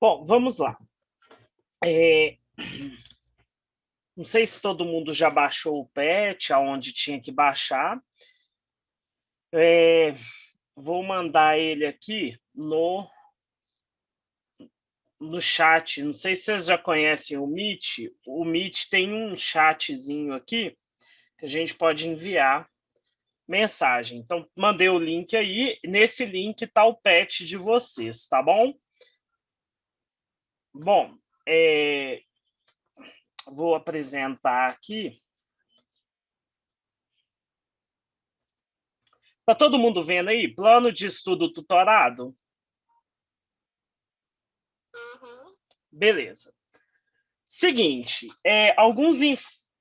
Bom, vamos lá. Não sei se todo mundo já baixou o patch, aonde tinha que baixar. Vou mandar ele aqui no chat. Não sei se vocês já conhecem o Meet. O Meet tem um chatzinho aqui que a gente pode enviar mensagem. Então, mandei o link aí. Nesse link está o patch de vocês, tá bom? Bom, vou apresentar aqui. Está todo mundo vendo aí? Plano de estudo tutorado? Uhum. Beleza. Seguinte,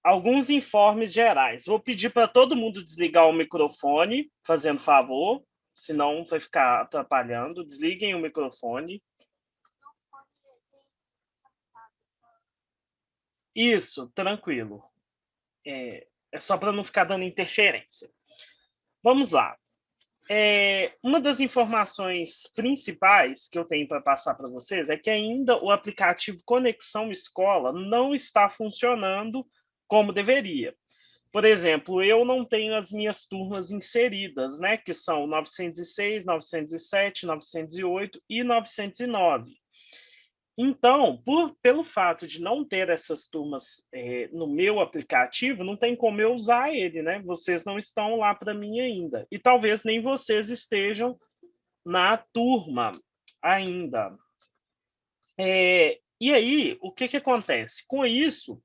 alguns informes gerais. Vou pedir para todo mundo desligar o microfone, fazendo favor, senão vai ficar atrapalhando. Desliguem o microfone. Isso, tranquilo. É só para não ficar dando interferência. Vamos lá. Uma das informações principais que eu tenho para passar para vocês é que ainda o aplicativo Conexão Escola não está funcionando como deveria. Por exemplo, eu não tenho as minhas turmas inseridas, né, que são 906, 907, 908 e 909. Então, pelo fato de não ter essas turmas no meu aplicativo, não tem como eu usar ele, né? Vocês não estão lá para mim ainda. E talvez nem vocês estejam na turma ainda. E aí, o que acontece? Com isso,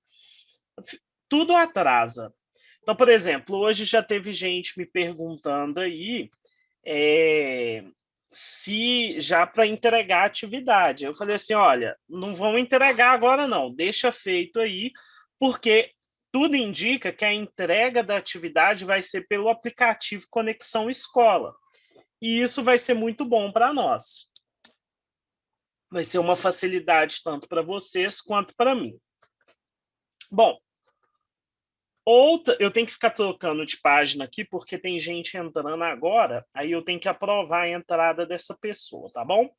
tudo atrasa. Então, por exemplo, hoje já teve gente me perguntando aí se já para entregar a atividade. Eu falei assim, olha, não vão entregar agora não, deixa feito aí, porque tudo indica que a entrega da atividade vai ser pelo aplicativo Conexão Escola. E isso vai ser muito bom para nós. Vai ser uma facilidade tanto para vocês quanto para mim. Bom, eu tenho que ficar trocando de página aqui, porque tem gente entrando agora, aí eu tenho que aprovar a entrada dessa pessoa, tá bom?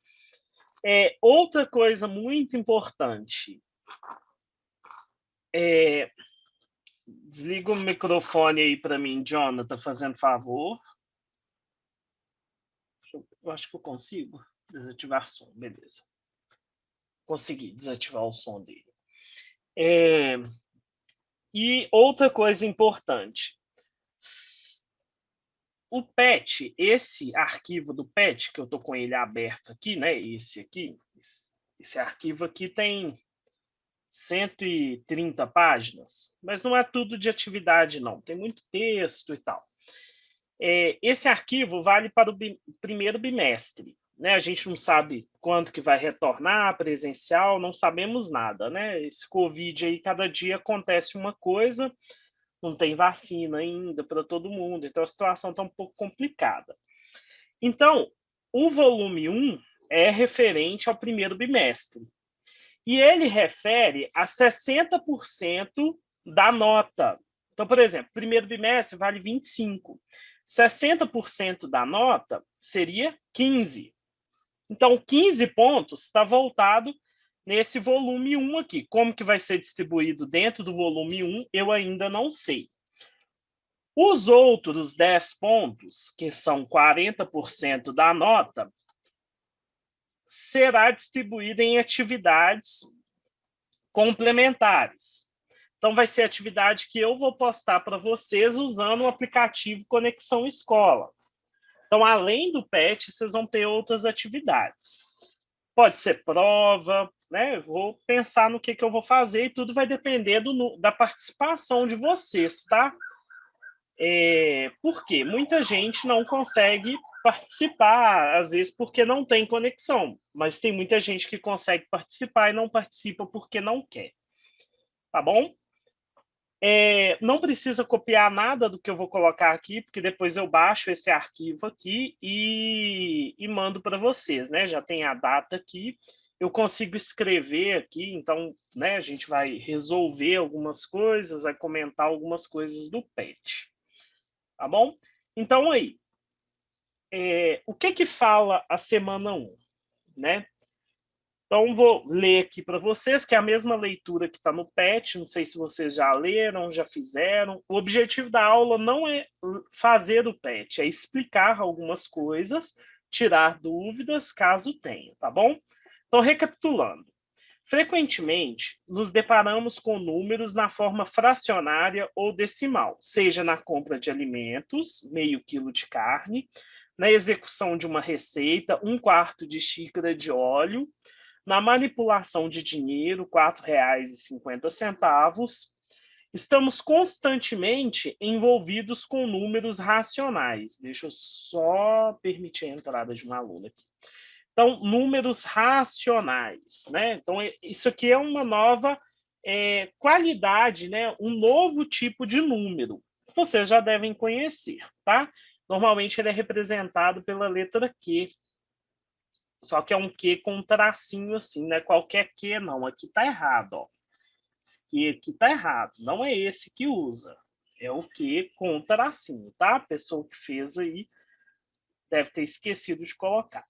Outra coisa muito importante. Desliga o microfone aí para mim, Jonathan, fazendo favor. Eu acho que eu consigo desativar som, beleza. Consegui desativar o som dele. E outra coisa importante. O PET, esse arquivo do PET, que eu estou com ele aberto aqui, né? Esse arquivo aqui tem 130 páginas, mas não é tudo de atividade, não. Tem muito texto e tal. Esse arquivo vale para o primeiro bimestre. Né? A gente não sabe quando que vai retornar presencial, não sabemos nada. Né? Esse Covid aí, cada dia acontece uma coisa, não tem vacina ainda para todo mundo, então a situação está um pouco complicada. Então, o volume 1 é referente ao primeiro bimestre. E ele refere a 60% da nota. Então, por exemplo, primeiro bimestre vale 25. 60% da nota seria 15. Então, 15 pontos está voltado nesse volume 1 aqui. Como que vai ser distribuído dentro do volume 1, eu ainda não sei. Os outros 10 pontos, que são 40% da nota, será distribuído em atividades complementares. Então, vai ser atividade que eu vou postar para vocês usando o aplicativo Conexão Escola. Então, além do PET, vocês vão ter outras atividades. Pode ser prova, né? Vou pensar no que eu vou fazer e tudo vai depender da participação de vocês, tá? Por quê? Muita gente não consegue participar, às vezes porque não tem conexão, mas tem muita gente que consegue participar e não participa porque não quer. Tá bom? Não precisa copiar nada do que eu vou colocar aqui, porque depois eu baixo esse arquivo aqui e mando para vocês, né? Já tem a data aqui, eu consigo escrever aqui, então, né, a gente vai resolver algumas coisas, vai comentar algumas coisas do PET. Tá bom? Então, aí, o que fala a semana 1, né? Então, vou ler aqui para vocês, que é a mesma leitura que está no PET, não sei se vocês já leram, já fizeram. O objetivo da aula não é fazer o PET, é explicar algumas coisas, tirar dúvidas, caso tenha, tá bom? Então, recapitulando. Frequentemente, nos deparamos com números na forma fracionária ou decimal, seja na compra de alimentos, meio quilo de carne, na execução de uma receita, 1/4 de xícara de óleo, na manipulação de dinheiro, R$ 4,50. Estamos constantemente envolvidos com números racionais. Deixa eu só permitir a entrada de um aluno aqui. Então, números racionais, né? Então, isso aqui é uma nova qualidade, né? Um novo tipo de número. Vocês já devem conhecer, tá? Normalmente ele é representado pela letra Q. Só que é um Q com um tracinho assim, não é qualquer Q, não. Aqui tá errado, ó. Esse Q aqui tá errado. Não é esse que usa. É o Q com um tracinho, tá? A pessoa que fez aí deve ter esquecido de colocar.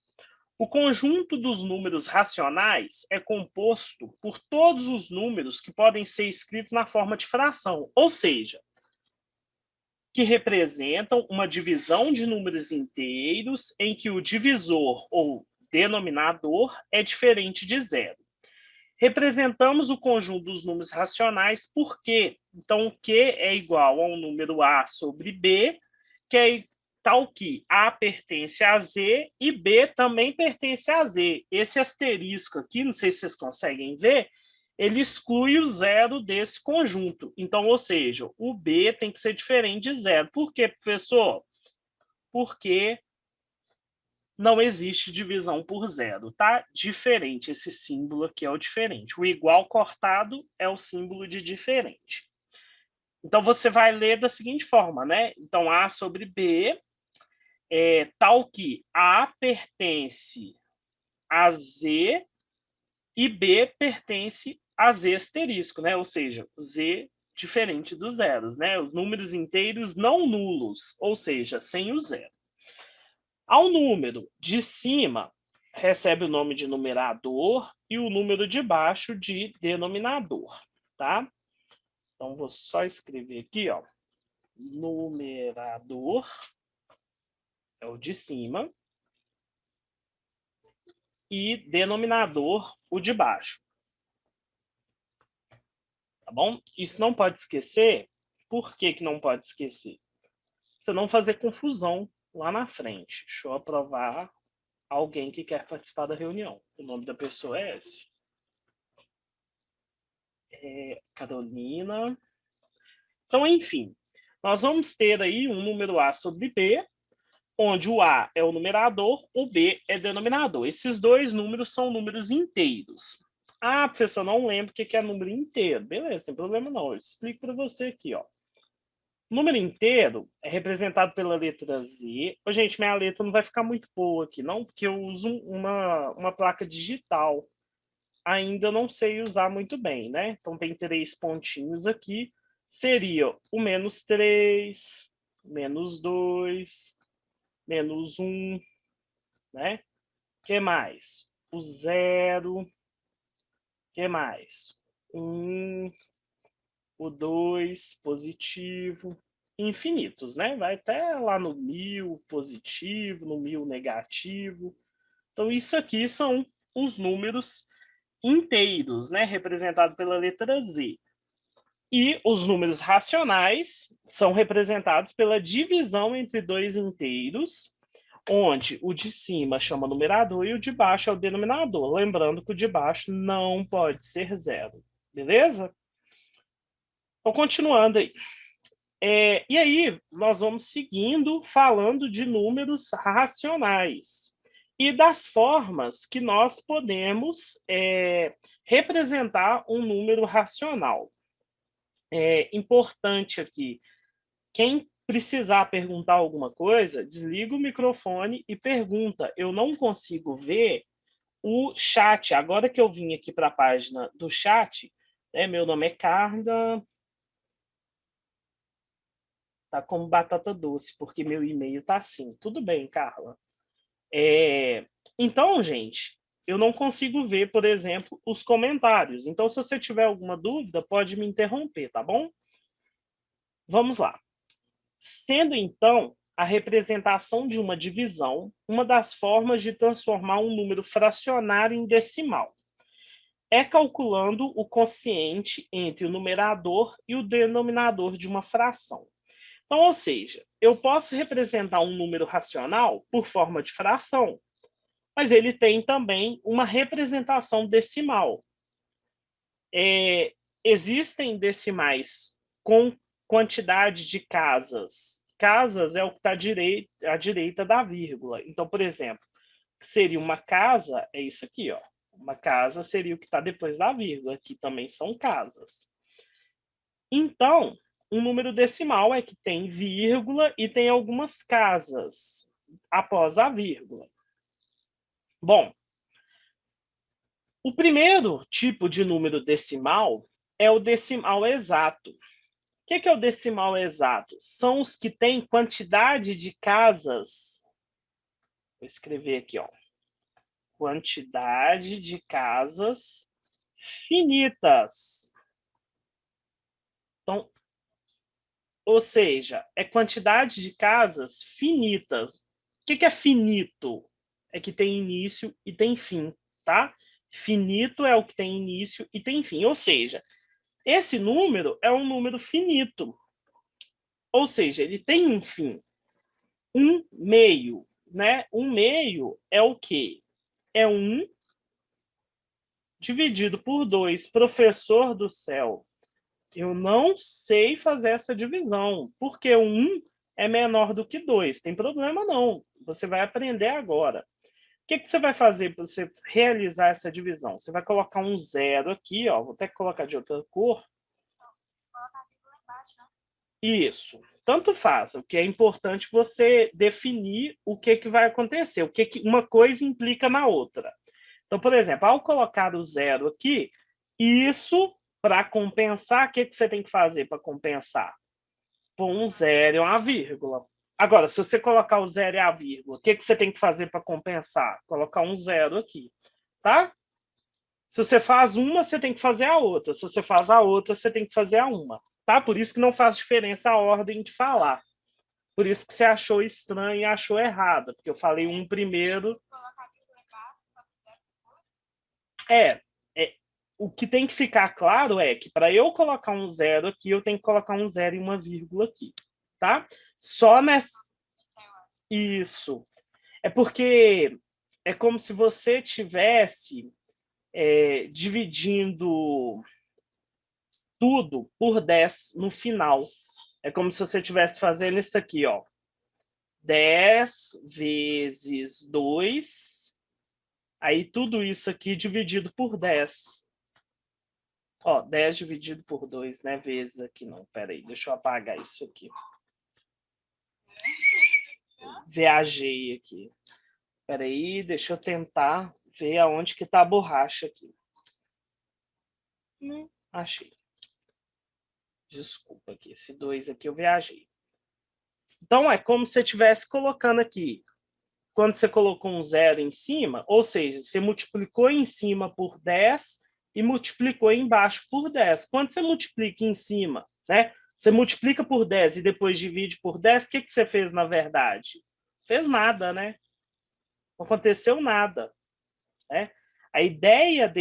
O conjunto dos números racionais é composto por todos os números que podem ser escritos na forma de fração, ou seja, que representam uma divisão de números inteiros em que o divisor ou denominador é diferente de zero. Representamos o conjunto dos números racionais por Q. Então, Q é igual ao número A sobre B, que é tal que A pertence a Z e B também pertence a Z. Esse asterisco aqui, não sei se vocês conseguem ver, ele exclui o zero desse conjunto. Então, ou seja, o B tem que ser diferente de zero. Por quê, professor? Porque não existe divisão por zero, tá? Diferente, esse símbolo aqui é o diferente. O igual cortado é o símbolo de diferente. Então, você vai ler da seguinte forma, né? Então, A sobre B é tal que A pertence a Z e B pertence a Z asterisco, né? Ou seja, Z diferente dos zeros, né? Os números inteiros não nulos, ou seja, sem o zero. Ao número de cima, recebe o nome de numerador e o número de baixo de denominador, tá? Então, vou só escrever aqui, ó. Numerador é o de cima e denominador o de baixo, tá bom? Isso não pode esquecer. Por que que não pode esquecer? Você não fazer confusão lá na frente. Deixa eu aprovar alguém que quer participar da reunião. O nome da pessoa é esse. Carolina. Então, enfim, nós vamos ter aí um número A sobre B, onde o A é o numerador, o B é denominador. Esses dois números são números inteiros. Ah, professor, não lembro o que é número inteiro. Beleza, sem problema não. Eu explico para você aqui, ó. O número inteiro é representado pela letra Z. Ô, gente, minha letra não vai ficar muito boa aqui, não, porque eu uso uma placa digital. Ainda não sei usar muito bem, né? Então, tem 3 pontinhos aqui. Seria o -3, -2, -1, né? O que mais? O 0. O que mais? 1, o 2, positivo. Infinitos, né? Vai até lá no 1000 positivo, no 1000 negativo. Então, isso aqui são os números inteiros, né? Representado pela letra Z. E os números racionais são representados pela divisão entre dois inteiros, onde o de cima chama numerador e o de baixo é o denominador. Lembrando que o de baixo não pode ser zero. Beleza? Então, continuando aí. E aí, nós vamos seguindo falando de números racionais e das formas que nós podemos representar um número racional. É importante aqui, quem precisar perguntar alguma coisa, desliga o microfone e pergunta. Eu não consigo ver o chat. Agora que eu vim aqui para a página do chat, né, meu nome é Carla, tá como batata doce, porque meu e-mail tá assim. Tudo bem, Carla. Então, gente, eu não consigo ver, por exemplo, os comentários. Então, se você tiver alguma dúvida, pode me interromper, tá bom? Vamos lá. Sendo, então, a representação de uma divisão uma das formas de transformar um número fracionário em decimal. É calculando o quociente entre o numerador e o denominador de uma fração. Então, ou seja, eu posso representar um número racional por forma de fração, mas ele tem também uma representação decimal. Existem decimais com quantidade de casas. Casas é o que está à direita da vírgula. Então, por exemplo, seria uma casa, é isso aqui, ó. Uma casa seria o que está depois da vírgula. Aqui também são casas. Então, um número decimal é que tem vírgula e tem algumas casas após a vírgula. Bom, o primeiro tipo de número decimal é o decimal exato. O que é o decimal exato? São os que têm quantidade de casas. Vou escrever aqui, ó. Quantidade de casas finitas. Então, ou seja, é quantidade de casas finitas. O que é finito? É que tem início e tem fim, tá? Finito é o que tem início e tem fim. Ou seja, esse número é um número finito. Ou seja, ele tem um fim. Um meio, né? Um meio é o quê? É 1 dividido por 2. Professor do céu, eu não sei fazer essa divisão, porque 1 é menor do que 2. Tem problema não, você vai aprender agora. O que você vai fazer para você realizar essa divisão? Você vai colocar um 0 aqui, ó. Vou até colocar de outra cor. Isso. Tanto faz. O que é importante você definir o que vai acontecer, o que uma coisa implica na outra. Então, por exemplo, ao colocar o 0 aqui, isso, para compensar, o que você tem que fazer para compensar? Pôr um 0 e uma vírgula. Agora, se você colocar o 0 e a vírgula, o que você tem que fazer para compensar? Colocar um 0 aqui, tá? Se você faz uma, você tem que fazer a outra. Se você faz a outra, você tem que fazer a uma, tá? Por isso que não faz diferença a ordem de falar. Por isso que você achou estranho e achou errado, porque eu falei um primeiro. É, o que tem que ficar claro é que para eu colocar um 0 aqui, eu tenho que colocar um 0 e uma vírgula aqui, tá? Só nessa. Isso. É porque é como se você tivesse dividindo tudo por 10 no final. É como se você estivesse fazendo isso aqui, ó. 10 vezes 2. Aí tudo isso aqui dividido por 10. Ó, 10 dividido por 2, né? Vezes aqui, não. Pera aí, deixa eu apagar isso aqui. Viajei aqui. Pera aí, deixa eu tentar ver aonde que tá a borracha aqui. Achei. Desculpa aqui, esse 2 aqui eu viajei. Então, é como se você estivesse colocando aqui. Quando você colocou um 0 em cima, ou seja, você multiplicou em cima por 10 e multiplicou embaixo por 10. Quando você multiplica em cima, né? Você multiplica por 10 e depois divide por 10, o que você fez na verdade? Fez nada, né? Não aconteceu nada. Né? A ideia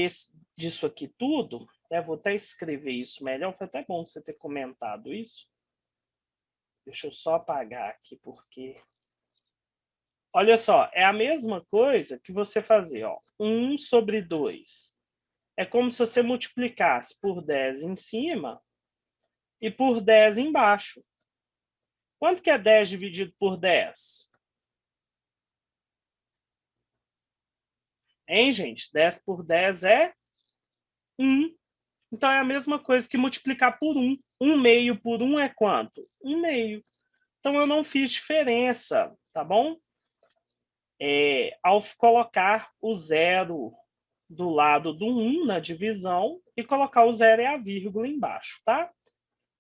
disso aqui tudo, né? Vou até escrever isso melhor, foi até bom você ter comentado isso. Deixa eu só apagar aqui, porque... Olha só, é a mesma coisa que você fazer, ó, 1 sobre 2. É como se você multiplicasse por 10 em cima e por 10 embaixo. Quanto que é 10 dividido por 10? Hein, gente? 10 por 10 é 1. Então, é a mesma coisa que multiplicar por 1. 1 meio por 1 é quanto? 1 meio. Então, eu não fiz diferença, tá bom? Ao colocar o 0 do lado do 1 na divisão e colocar o 0 e a vírgula embaixo, tá?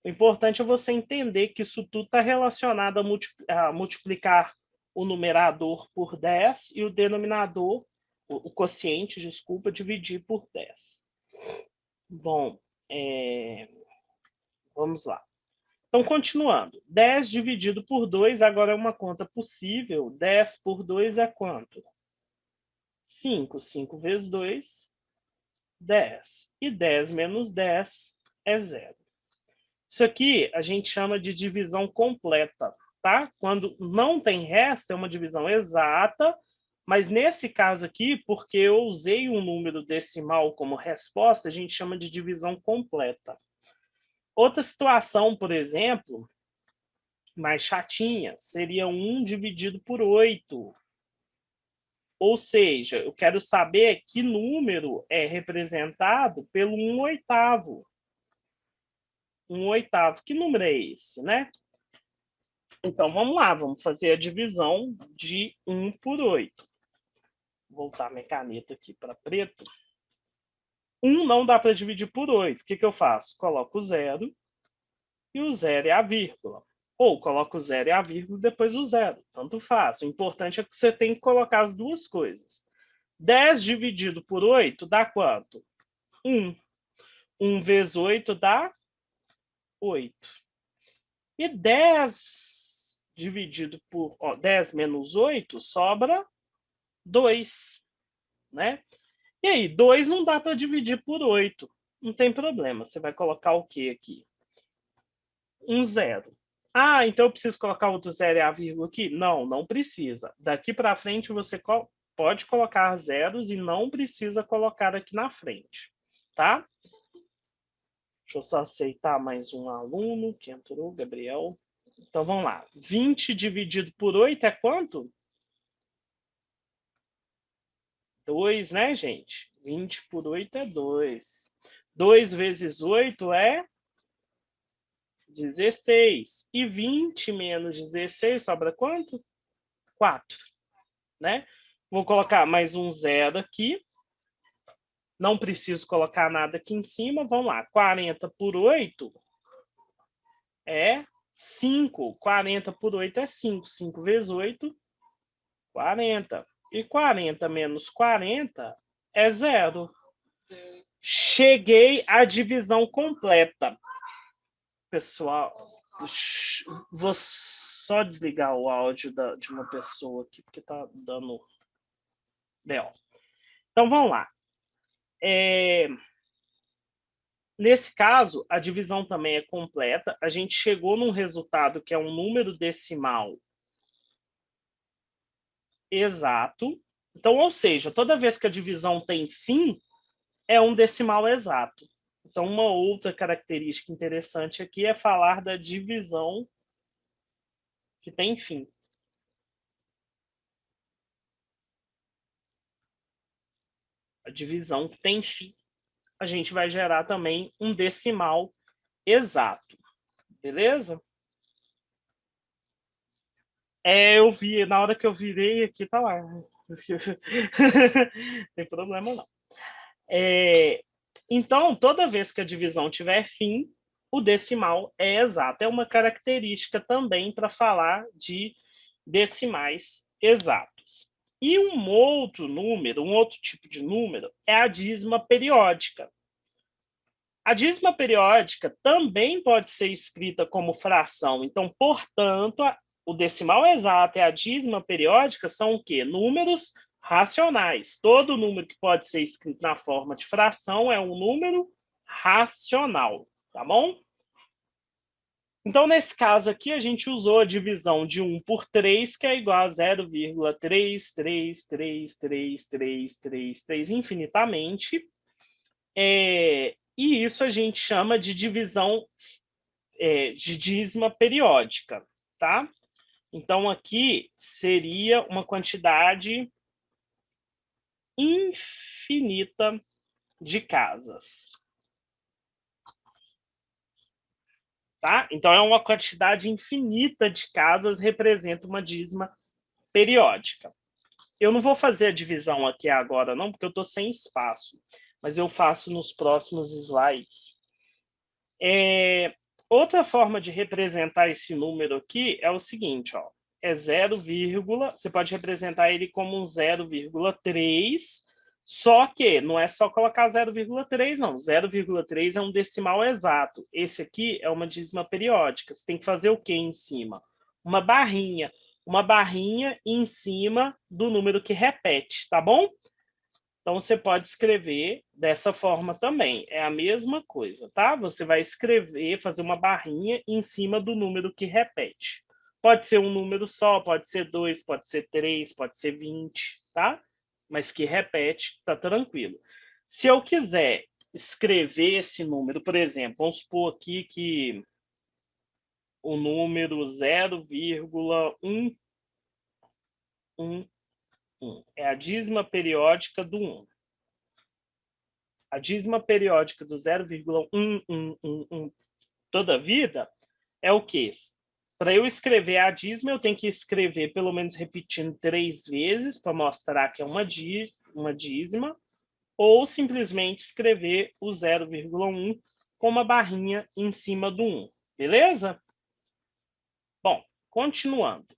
O importante é você entender que isso tudo está relacionado a multiplicar o numerador por 10 e o denominador o quociente, desculpa, dividir por 10. Bom, vamos lá. Então, continuando. 10 dividido por 2, agora é uma conta possível. 10 por 2 é quanto? 5. 5 vezes 2, 10. E 10 menos 10 é 0. Isso aqui a gente chama de divisão completa, tá? Quando não tem resto, é uma divisão exata, mas nesse caso aqui, porque eu usei um número decimal como resposta, a gente chama de divisão completa. Outra situação, por exemplo, mais chatinha, seria 1 dividido por 8. Ou seja, eu quero saber que número é representado pelo 1/8. 1/8. Que número é esse, né? Então, vamos lá. Vamos fazer a divisão de 1 por 8. Vou voltar minha caneta aqui para preto. 1 não dá para dividir por 8. O que eu faço? Coloco o 0 e o 0 é a vírgula. Ou coloco o 0 e a vírgula e depois o 0. Tanto faz. O importante é que você tem que colocar as duas coisas. 10 dividido por 8 dá quanto? 1. 1 vezes 8 dá 8. E 10 dividido por 10 menos 8 sobra 2. Né? E aí, 2 não dá para dividir por 8. Não tem problema. Você vai colocar o que aqui? Um 0. Ah, então eu preciso colocar outro 0 e a vírgula aqui? Não, não precisa. Daqui para frente você pode colocar zeros e não precisa colocar aqui na frente. Tá? Deixa eu só aceitar mais um aluno que entrou, Gabriel. Então vamos lá. 20 dividido por 8 é quanto? 2, né, gente? 20 por 8 é 2. 2 vezes 8 é 16. E 20 menos 16 sobra quanto? 4. Né? Vou colocar mais um 0 aqui. Não preciso colocar nada aqui em cima. Vamos lá. 40 por 8 é 5. 40 por 8 é 5. 5 vezes 8, 40. E 40 menos 40 é 0. Cheguei à divisão completa. Pessoal, vou só desligar o áudio de uma pessoa aqui, porque tá dando B.O. Então, vamos lá. Nesse caso, a divisão também é completa. A gente chegou num resultado que é um número decimal exato. Então, ou seja, toda vez que a divisão tem fim, é um decimal exato. Então, uma outra característica interessante aqui é falar da divisão que tem fim. A divisão que tem fim, a gente vai gerar também um decimal exato. Beleza? Eu vi, na hora que eu virei aqui, tá lá. Não tem problema não. Então, toda vez que a divisão tiver fim, o decimal é exato. É uma característica também para falar de decimais exatos. E um outro número, um outro tipo de número, é a dízima periódica. A dízima periódica também pode ser escrita como fração. Então, portanto, o decimal exato e a dízima periódica são o quê? Números racionais. Todo número que pode ser escrito na forma de fração é um número racional, tá bom? Então, nesse caso aqui, a gente usou a divisão de 1 por 3, que é igual a 0,3333333 infinitamente. E isso a gente chama de divisão de dízima periódica, tá? Então, aqui seria uma quantidade infinita de casas. Tá? Então, é uma quantidade infinita de casas representa uma dízima periódica. Eu não vou fazer a divisão aqui agora, não, porque eu estou sem espaço, mas eu faço nos próximos slides. Outra forma de representar esse número aqui é o seguinte, ó. é 0, você pode representar ele como um 0,3, só que não é só colocar 0,3, não. 0,3 é um decimal exato. Esse aqui é uma dízima periódica. Você tem que fazer o quê em cima? Uma barrinha. Uma barrinha em cima do número que repete, tá bom? Então, você pode escrever dessa forma também. É a mesma coisa, tá? Você vai escrever, fazer uma barrinha em cima do número que repete. Pode ser um número só, pode ser 2, pode ser 3, pode ser 20, tá? Mas que repete, tá tranquilo. Se eu quiser escrever esse número, por exemplo, vamos supor aqui que o número 0,111 é a dízima periódica do 1. A dízima periódica do 0,1111 toda a vida é o quê? Para eu escrever a dízima, eu tenho que escrever pelo menos repetindo 3 vezes para mostrar que é uma dízima, ou simplesmente escrever o 0,1 com uma barrinha em cima do 1. Beleza? Bom, continuando.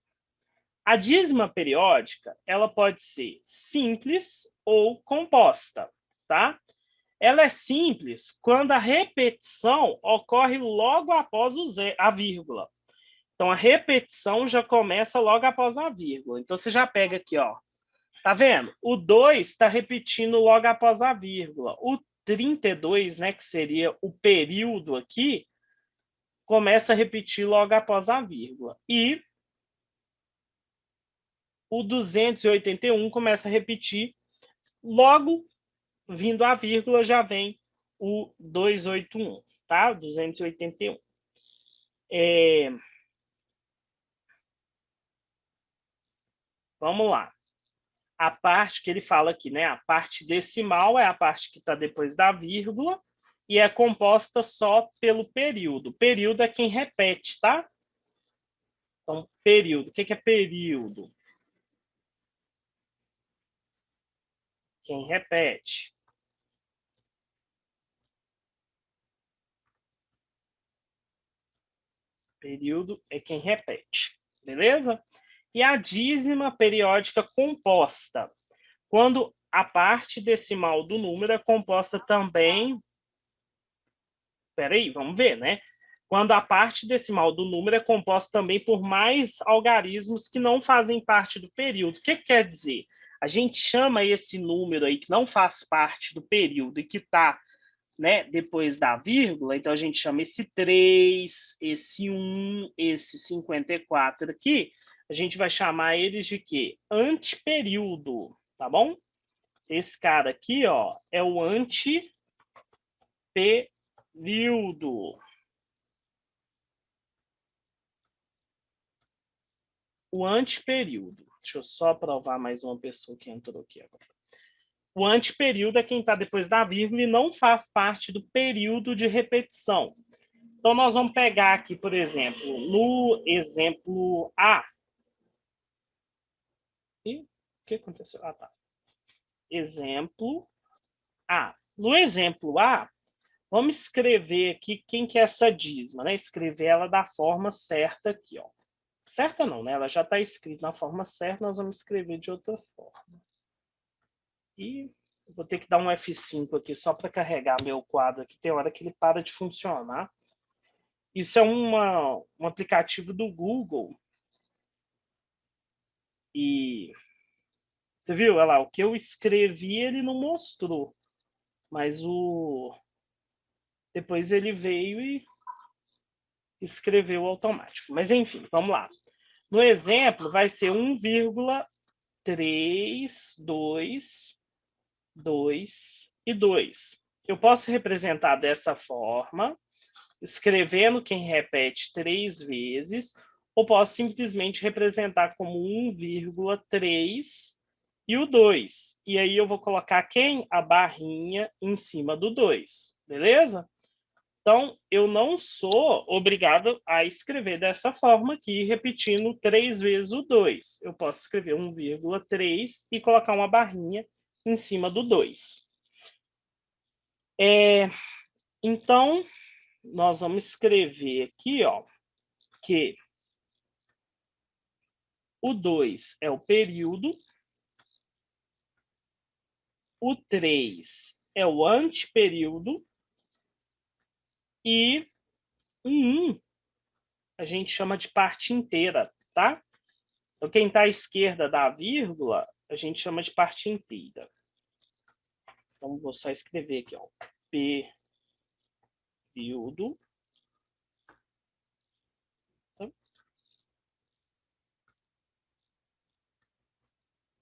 A dízima periódica, ela pode ser simples ou composta, tá? Ela é simples quando a repetição ocorre logo após a vírgula. Então, a repetição já começa logo após a vírgula. Então, você já pega aqui, ó. Tá vendo? O 2 está repetindo logo após a vírgula. O 32, né, que seria o período aqui, começa a repetir logo após a vírgula. E o 281 começa a repetir logo vindo a vírgula, já vem o 281, tá? 281. Vamos lá. A parte que ele fala aqui, né? A parte decimal é a parte que está depois da vírgula e é composta só pelo período. Período é quem repete, tá? Então, período. O que é período? Quem repete. Período é quem repete. Beleza? E a dízima periódica composta. Quando a parte decimal do número é composta também. Espera aí, vamos ver, né? Quando a parte decimal do número é composta também por mais algarismos que não fazem parte do período. O que quer dizer? A gente chama esse número aí que não faz parte do período e que está, né, depois da vírgula, então a gente chama esse 3, esse 1, esse 54 aqui, a gente vai chamar eles de quê? Antiperíodo, tá bom? Esse cara aqui, ó, é o antiperíodo. O antiperíodo. Deixa eu só provar mais uma pessoa que entrou aqui agora. O antiperíodo é quem está depois da vírgula e não faz parte do período de repetição. Então, nós vamos pegar aqui, por exemplo, no exemplo A. E o que aconteceu? Ah, tá. Exemplo A. No exemplo A, vamos escrever aqui quem que é essa dízima, né? Escrever ela da forma certa aqui, ó. Certa não, né? Ela já está escrita na forma certa, nós vamos escrever de outra forma. E vou ter que dar um F5 aqui só para carregar meu quadro aqui. Tem hora que ele para de funcionar. Isso é um aplicativo do Google. E você viu? Olha lá, o que eu escrevi ele não mostrou. Mas depois ele veio e escreveu automático. Mas enfim, vamos lá. No exemplo, vai ser 1,322 e 2. Eu posso representar dessa forma, escrevendo quem repete 3 vezes, ou posso simplesmente representar como 1,3 e o 2. E aí eu vou colocar quem? A barrinha em cima do 2. Beleza? Então, eu não sou obrigado a escrever dessa forma aqui, repetindo 3 vezes o 2. Eu posso escrever 1,3 e colocar uma barrinha em cima do 2. Então, nós vamos escrever aqui, ó, que O 2 é o período. O 3 é o anteperíodo. E o 1 a gente chama de parte inteira, tá? Então, quem está à esquerda da vírgula, a gente chama de parte inteira. Então, vou só escrever aqui, ó. Período.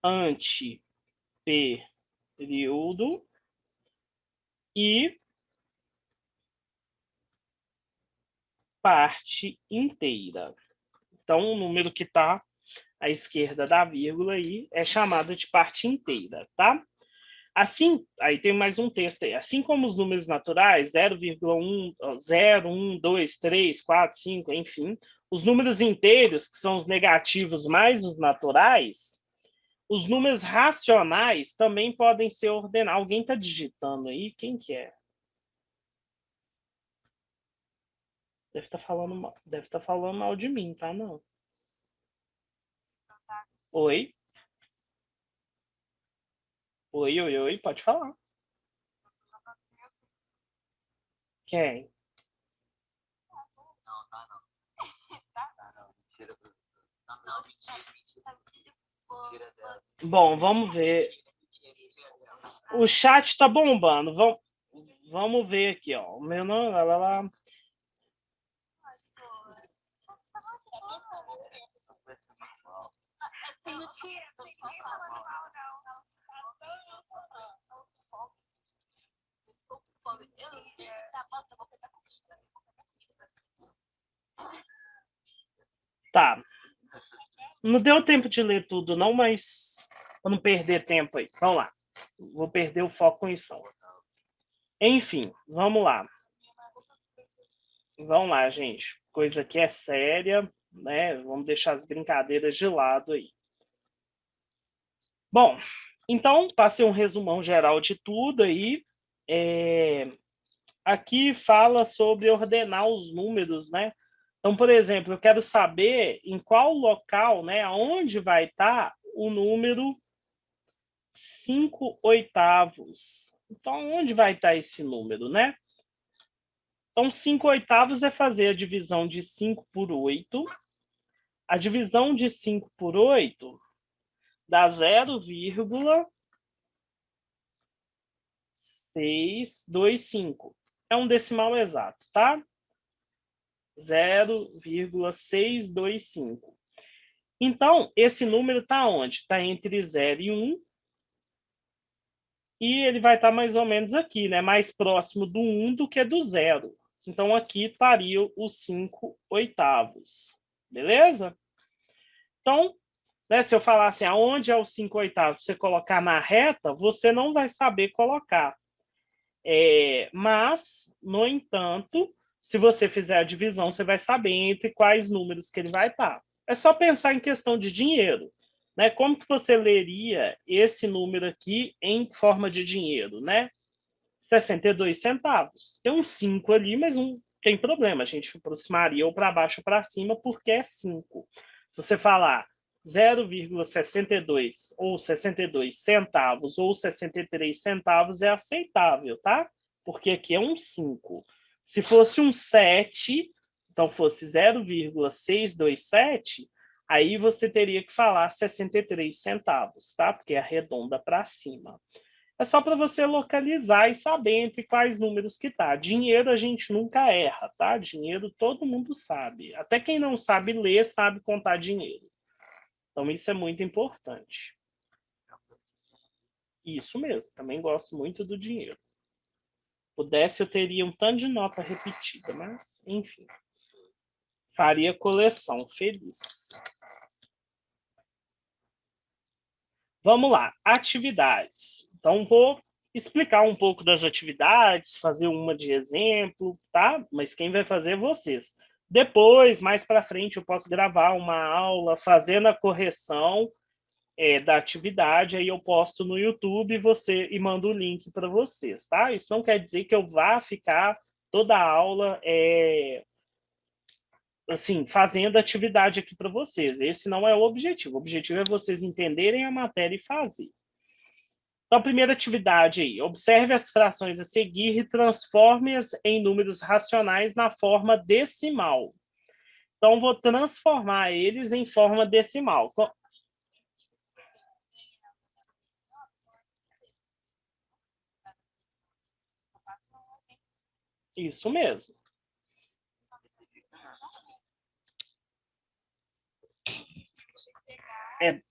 Anteperíodo. E parte inteira. Então, o número que está à esquerda da vírgula aí é chamado de parte inteira, tá? Assim, aí tem mais um texto aí. Assim como os números naturais, 0,1, 0, 1, 2, 3, 4, 5, enfim, os números inteiros, que são os negativos mais os naturais, os números racionais também podem ser ordenados. Alguém está digitando aí? Quem que é? Deve estar falando mal de mim, tá? Não. Oi? Oi, pode falar. Quem? Bom, vamos ver. O chat tá bombando. Vamos ver aqui, ó. O meu não. Ela. Tá. Não deu tempo de ler tudo, não, mas para não perder tempo aí. Vamos lá. Vou perder o foco com isso, não. Enfim, vamos lá. Vamos lá, gente. Coisa que é séria, né? Vamos deixar as brincadeiras de lado aí. Bom, então, passei um resumão geral de tudo aí. Aqui fala sobre ordenar os números, né? Então, por exemplo, eu quero saber em qual local, né, onde vai estar o número 5/8. Então, onde vai estar esse número, né? Então, 5/8 é fazer a divisão de 5 por 8. A divisão de 5 por 8 dá 0,625. É um decimal exato, tá? 0,625. Então, esse número está onde? Está entre 0 e 1. E ele vai estar mais ou menos aqui, né? Mais próximo do 1 do que do 0. Então, aqui estaria os 5/8. Beleza? Então, né, se eu falar assim, aonde é os 5/8, você colocar na reta, você não vai saber colocar. Mas, no entanto, se você fizer a divisão, você vai saber entre quais números que ele vai estar. É só pensar em questão de dinheiro. Né? Como que você leria esse número aqui em forma de dinheiro? Né? 62 centavos. Tem um 5 ali, mas não tem problema. A gente aproximaria ou para baixo ou para cima, porque é 5. Se você falar 0,62 ou 62 centavos ou 63 centavos, é aceitável, tá? Porque aqui é um 5. Se fosse um 7, então fosse 0,627, aí você teria que falar 63 centavos, tá? Porque arredonda para cima. É só para você localizar e saber entre quais números que tá. Dinheiro a gente nunca erra, tá? Dinheiro todo mundo sabe. Até quem não sabe ler sabe contar dinheiro. Então isso é muito importante. Isso mesmo. Também gosto muito do dinheiro. Pudesse eu teria um tanto de nota repetida, mas enfim. Faria coleção feliz. Vamos lá, atividades. Então vou explicar um pouco das atividades, fazer uma de exemplo, tá? Mas quem vai fazer é vocês. Depois, mais para frente, eu posso gravar uma aula fazendo a correção da atividade, aí eu posto no YouTube e mando o link para vocês, tá? Isso não quer dizer que eu vá ficar toda a aula assim, fazendo atividade aqui para vocês. Esse não é o objetivo. O objetivo é vocês entenderem a matéria e fazer. Então, primeira atividade aí. Observe as frações a seguir e transforme-as em números racionais na forma decimal. Então, vou transformar eles em forma decimal. Isso mesmo. É.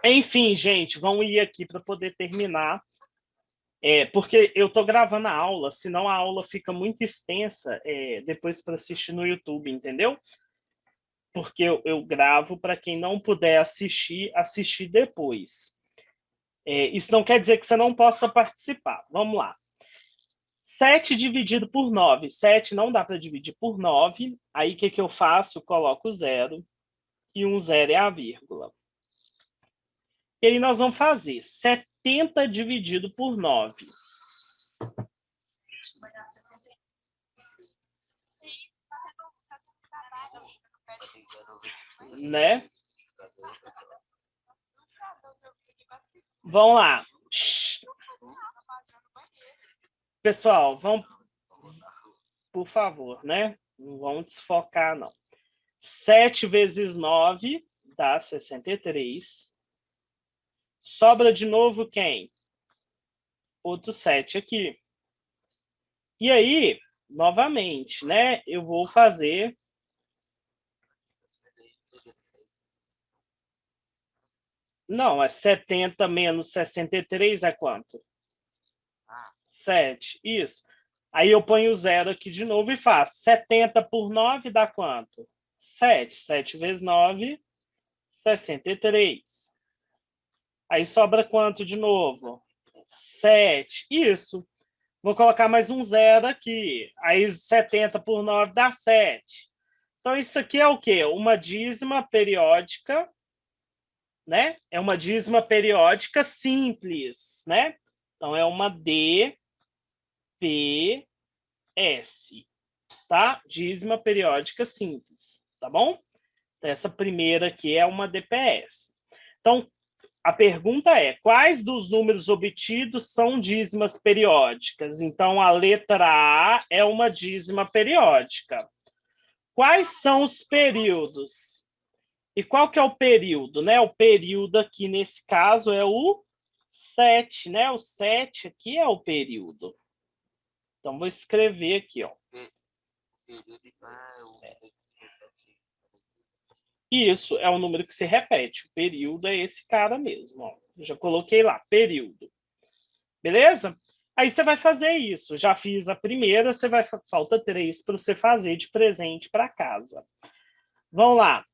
Enfim, gente, vamos ir aqui para poder terminar. Porque eu estou gravando a aula, senão a aula fica muito extensa depois para assistir no YouTube, entendeu? Porque eu gravo para quem não puder assistir depois. Isso não quer dizer que você não possa participar. Vamos lá. 7 dividido por 9. 7 não dá para dividir por 9. Aí, o que eu faço? Eu coloco 0. E um 0 é a vírgula. E aí, nós vamos fazer 70 dividido por 9. Né? Vamos lá. Pessoal, vamos... Por favor, né? Não vamos desfocar, não. 7 vezes 9 dá 63. Sobra de novo quem? Outro 7 aqui. E aí, novamente, né? Eu vou fazer... Não, é 70 menos 63 é quanto? 7, isso. Aí eu ponho o 0 aqui de novo e faço. 70 por 9 dá quanto? 7. 7 vezes 9, 63. Aí sobra quanto de novo? 7. Isso. Vou colocar mais um 0 aqui. Aí 70 por 9 dá 7. Então isso aqui é o quê? Uma dízima periódica, né? É uma dízima periódica simples, né? Então é uma DPS, tá? Dízima periódica simples, tá bom? Essa primeira aqui é uma DPS. Então, a pergunta é: quais dos números obtidos são dízimas periódicas? Então, a letra A é uma dízima periódica. Quais são os períodos? E qual que é o período? Né? O período aqui, nesse caso, é o 7. Né? O 7 aqui é o período. Então, vou escrever aqui. Ó. Isso é um número que se repete. O período é esse cara mesmo. Ó. Eu já coloquei lá, período. Beleza? Aí você vai fazer isso. Já fiz a primeira, falta 3 para você fazer de presente para casa. Vamos lá.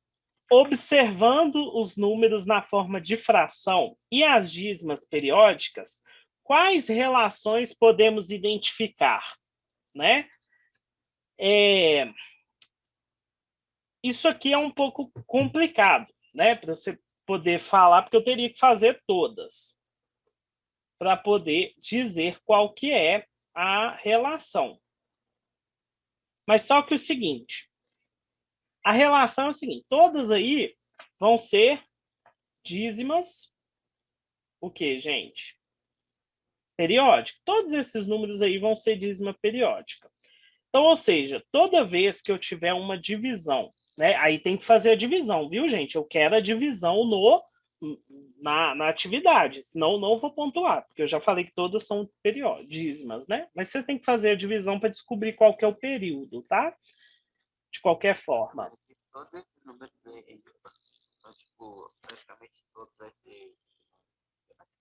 Observando os números na forma de fração e as dízimas periódicas, quais relações podemos identificar? Né? Isso aqui é um pouco complicado, né? Para você poder falar, porque eu teria que fazer todas para poder dizer qual que é a relação. Mas só que o seguinte, a relação é o seguinte, todas aí vão ser dízimas, o que, gente? Periódica. Todos esses números aí vão ser dízima periódica. Então, ou seja, toda vez que eu tiver uma divisão, né, aí tem que fazer a divisão, viu, gente? Eu quero a divisão na atividade, senão não vou pontuar, porque eu já falei que todas são dízimas, né? Mas vocês têm que fazer a divisão para descobrir qual que é o período, tá? De qualquer forma. Todos esses números aí, tipo, praticamente todos vai ser...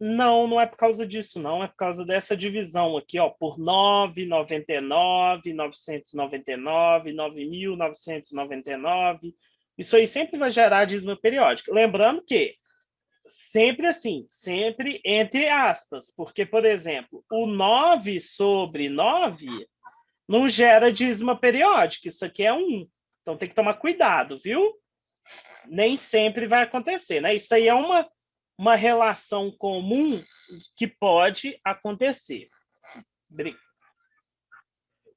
Não, não é por causa disso, não. É por causa dessa divisão aqui, ó, por 9, 99, 999, 9.999. Isso aí sempre vai gerar dízima periódica. Lembrando que sempre assim, sempre entre aspas, porque, por exemplo, o 9 sobre 9 não gera dízima periódica. Isso aqui é 1. Então tem que tomar cuidado, viu? Nem sempre vai acontecer, né? Isso aí é uma relação comum que pode acontecer.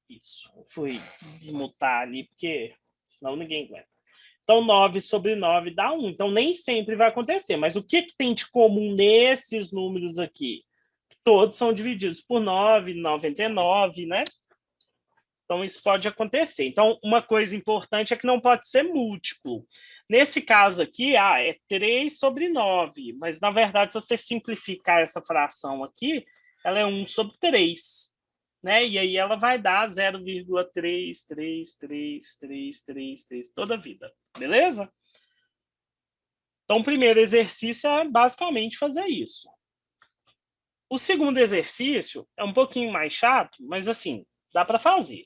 Isso, fui desmutar ali, porque senão ninguém aguenta. Então, 9 sobre 9 dá 1. Então, nem sempre vai acontecer. Mas o que tem de comum nesses números aqui? Todos são divididos por 9, 99, né? Então, isso pode acontecer. Então, uma coisa importante é que não pode ser múltiplo. Nesse caso aqui, é 3 sobre 9. Mas, na verdade, se você simplificar essa fração aqui, ela é 1 sobre 3. Né? E aí ela vai dar 0,3333333 toda a vida. Beleza? Então, o primeiro exercício é basicamente fazer isso. O segundo exercício é um pouquinho mais chato, mas assim, dá para fazer.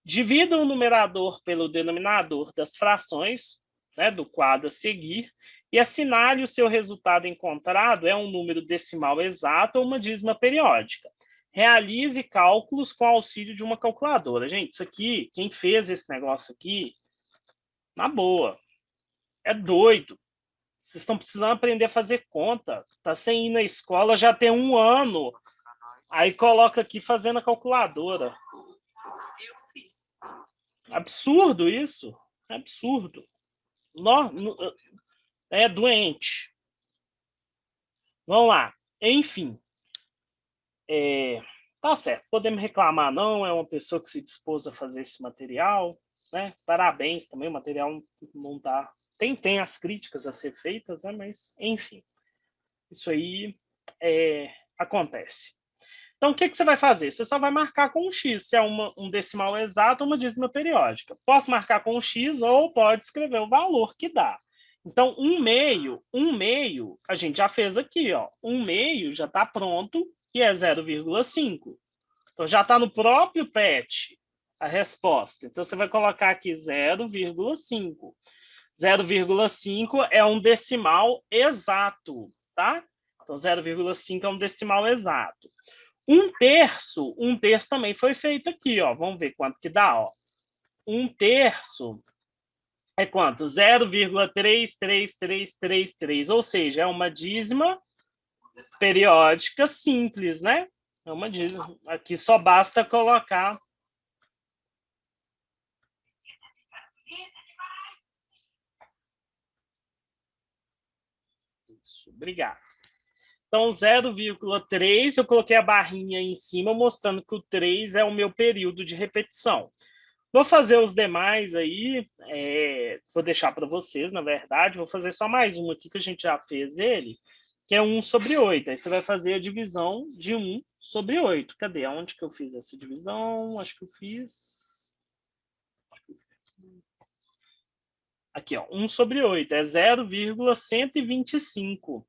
Divida o numerador pelo denominador das frações, né, do quadro a seguir, e assinale o seu resultado encontrado é um número decimal exato ou uma dízima periódica. Realize cálculos com auxílio de uma calculadora. Gente, isso aqui, quem fez esse negócio aqui, na boa, é doido. Vocês estão precisando aprender a fazer conta. Tá sem ir na escola já tem 1 ano. Aí coloca aqui fazendo a calculadora. Absurdo isso. Absurdo. É doente. Vamos lá. Enfim. Tá certo. Podemos reclamar, não. É uma pessoa que se dispôs a fazer esse material. Né? Parabéns também. O material não tá. Tem as críticas a ser feitas, né? Mas, enfim. Isso aí acontece. Então, o que você vai fazer? Você só vai marcar com um X, se é um decimal exato ou uma dízima periódica. Posso marcar com um X ou pode escrever o valor que dá. Então, 1/2, a gente já fez aqui, ó. 1/2 já está pronto e é 0,5. Então, já está no próprio PET a resposta. Então, você vai colocar aqui 0,5. 0,5 é um decimal exato, tá? Então, 0,5 é um decimal exato. 1/3 também foi feito aqui, ó. Vamos ver quanto que dá, ó. 1/3 é quanto? 0,33333, ou seja, é uma dízima periódica simples, né? É uma dízima. Aqui só basta colocar. Isso, obrigado. Então, 0,3, eu coloquei a barrinha em cima, mostrando que o 3 é o meu período de repetição. Vou fazer os demais aí, vou deixar para vocês, na verdade. Vou fazer só mais um aqui, que a gente já fez ele, que é 1 sobre 8. Aí você vai fazer a divisão de 1 sobre 8. Cadê? Onde que eu fiz essa divisão? Acho que eu fiz... Aqui, ó, 1 sobre 8. É 0,125.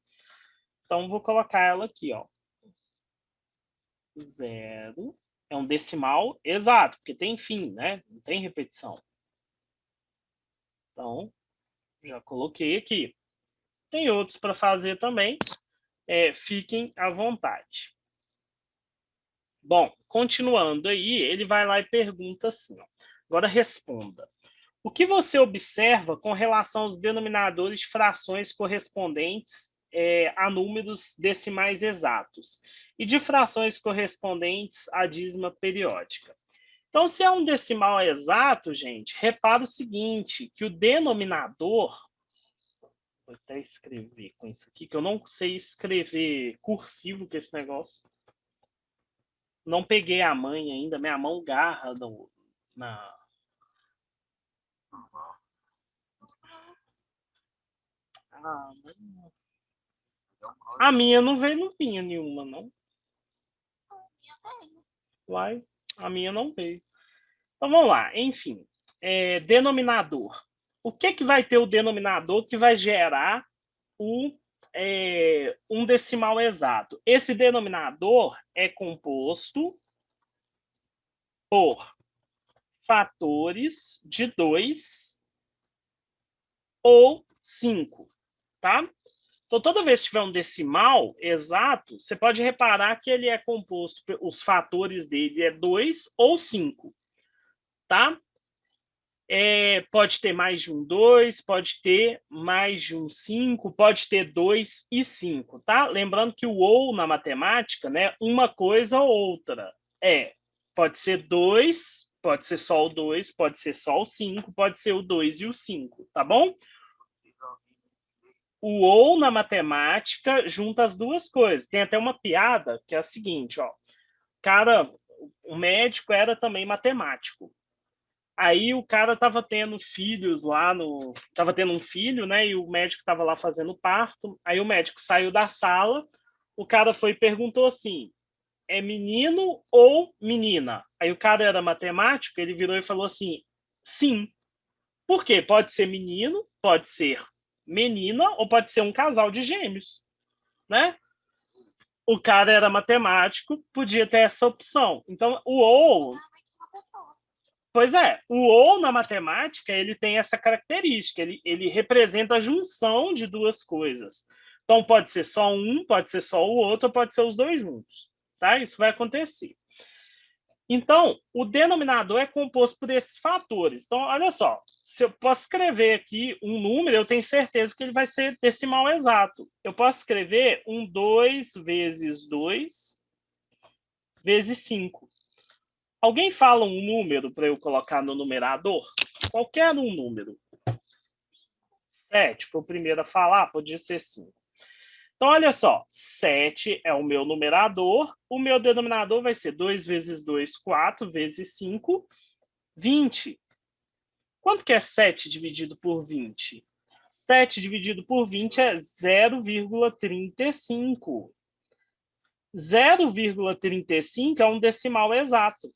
Então, vou colocar ela aqui, ó. 0. É um decimal exato, porque tem fim, né? Não tem repetição. Então, já coloquei aqui. Tem outros para fazer também. Fiquem à vontade. Bom, continuando aí, ele vai lá e pergunta assim, ó. Agora responda. O que você observa com relação aos denominadores de frações correspondentes a números decimais exatos e de frações correspondentes à dízima periódica? Então, se é um decimal exato, gente, repara o seguinte, que o denominador... Vou até escrever com isso aqui, que eu não sei escrever cursivo com esse negócio. Não peguei a mãe ainda, minha mão garra na... A minha não veio lupinha nenhuma, não. Vai, a minha não veio. Então vamos lá, enfim. Denominador. O que vai ter o denominador que vai gerar um decimal exato? Esse denominador é composto por fatores de 2 ou 5, tá? Então, toda vez que tiver um decimal exato, você pode reparar que ele é composto, os fatores dele é 2 ou 5, tá? Pode ter mais de um 2, pode ter mais de um 5, pode ter 2 e 5, tá? Lembrando que o ou na matemática, né, uma coisa ou outra. Pode ser 2, pode ser só o 2, pode ser só o 5, pode ser o 2 e o 5, tá bom? O ou na matemática junta as duas coisas. Tem até uma piada que é a seguinte, ó. Cara, o médico era também matemático. Aí o cara tava tendo filhos lá no. Tava tendo um filho, né? E o médico tava lá fazendo parto. Aí o médico saiu da sala, o cara foi e perguntou assim: é menino ou menina? Aí o cara era matemático, ele virou e falou assim: sim. Por quê? Pode ser menino, pode ser menina, ou pode ser um casal de gêmeos, né? O cara era matemático, podia ter essa opção. Então, o ou. Pois é, o ou na matemática ele tem essa característica, ele representa a junção de duas coisas. Então pode ser só um, pode ser só o outro, pode ser os dois juntos, tá? Isso vai acontecer. Então, o denominador é composto por esses fatores. Então, olha só, se eu posso escrever aqui um número, eu tenho certeza que ele vai ser decimal exato. Eu posso escrever um 2 vezes 2 vezes 5. Alguém fala um número para eu colocar no numerador? Qualquer um número. 7 foi o primeiro a falar, podia ser 5. Então, olha só, 7 é o meu numerador, o meu denominador vai ser 2 vezes 2, 4, vezes 5, 20. Quanto que é 7 dividido por 20? 7 dividido por 20 é 0,35. 0,35 é um decimal exato.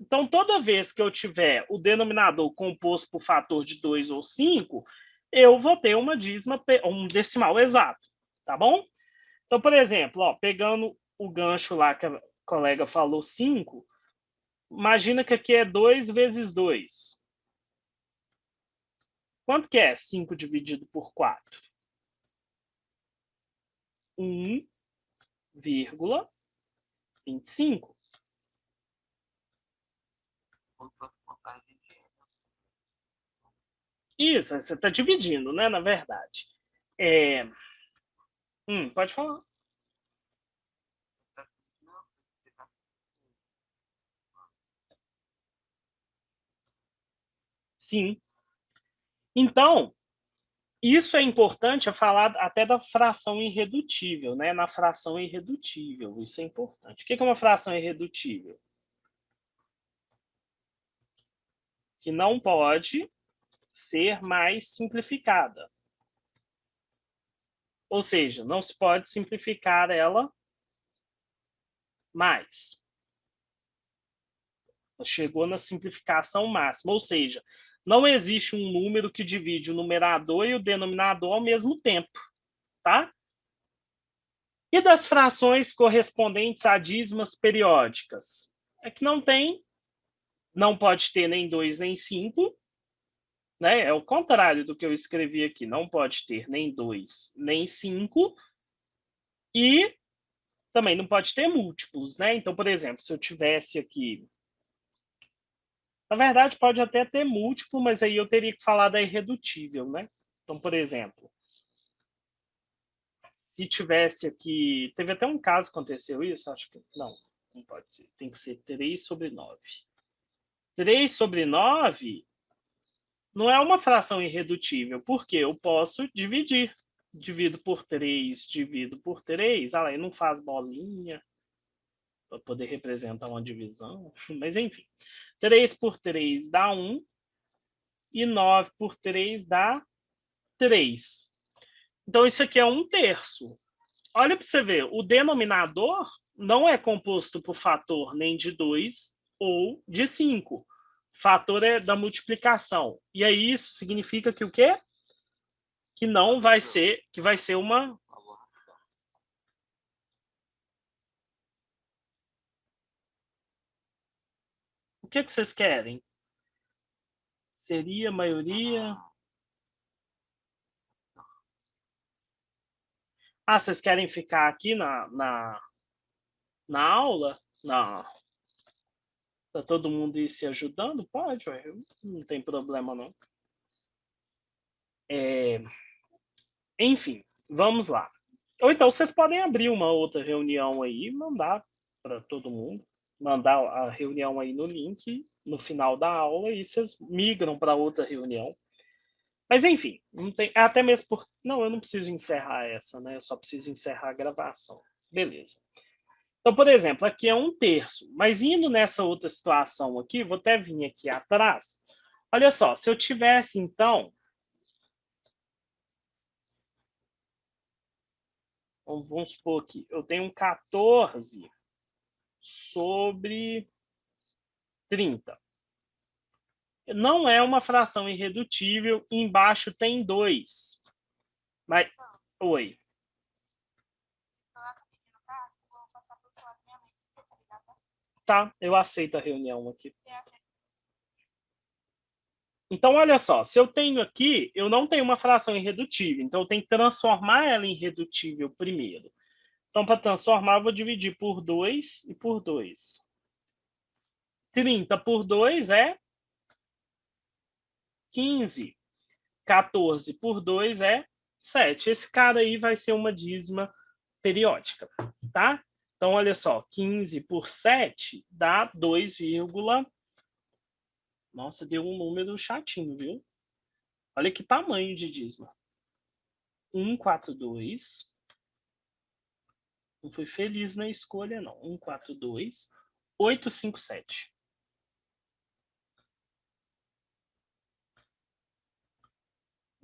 Então, toda vez que eu tiver o denominador composto por fator de 2 ou 5, eu vou ter um decimal exato, tá bom? Então, por exemplo, ó, pegando o gancho lá que a colega falou 5, imagina que aqui é 2 vezes 2. Quanto que é 5 dividido por 4? 1,25. Isso, você está dividindo, né? Na verdade. É... pode falar. Sim. Então, isso é importante a falar até da fração irredutível, né? Na fração irredutível, isso é importante. O que é uma fração irredutível? Que não pode ser mais simplificada. Ou seja, não se pode simplificar ela mais. Chegou na simplificação máxima, ou seja, não existe um número que divide o numerador e o denominador ao mesmo tempo, tá? E das frações correspondentes a dízimas periódicas? É que não tem, não pode ter nem 2 nem 5, né? É o contrário do que eu escrevi aqui, não pode ter nem 2 nem 5, e também não pode ter múltiplos, né? Então, por exemplo, se eu tivesse aqui. Na verdade, pode até ter múltiplo, mas aí eu teria que falar da irredutível, né? Então, por exemplo, se tivesse aqui. Teve até um caso que aconteceu isso, acho que. Não, não pode ser. Tem que ser 3 sobre 9. 3 sobre 9 não é uma fração irredutível, porque eu posso dividir. Divido por 3, divido por 3. Ah, lá, ele não faz bolinha para poder representar uma divisão, mas enfim. 3 por 3 dá 1 e 9 por 3 dá 3. Então, isso aqui é 1/3. Olha para você ver, o denominador não é composto por fator nem de 2 ou de 5. Fator é da multiplicação. E aí isso significa que o quê? Que não vai ser, que vai ser uma. O que vocês querem? Seria a maioria. Ah, vocês querem ficar aqui na aula? Não. Para todo mundo ir se ajudando? Pode, ué, não tem problema não. Enfim, vamos lá. Ou então vocês podem abrir uma outra reunião aí e mandar para todo mundo. Mandar a reunião aí no link no final da aula e vocês migram para outra reunião. Mas enfim, não tem, até mesmo por. Não, eu não preciso encerrar essa, né? Eu só preciso encerrar a gravação. Beleza. Então, por exemplo, aqui é 1/3, mas indo nessa outra situação aqui, vou até vir aqui atrás. Olha só, se eu tivesse, então, vamos supor aqui, eu tenho 14 sobre 30. Não é uma fração irredutível, embaixo tem 2. Mas, oi. Tá, eu aceito a reunião aqui. Então, olha só, se eu tenho aqui, eu não tenho uma fração irredutível, então eu tenho que transformar ela em irredutível primeiro. Então, para transformar, eu vou dividir por 2 e por 2. 30 por 2 é 15. 14 por 2 é 7. Esse cara aí vai ser uma dízima periódica, tá? Então, olha só, 15 por 7 dá 2, nossa, deu um número chatinho, viu? Olha que tamanho de dízima. 142. Não fui feliz na escolha, não. 142, 857.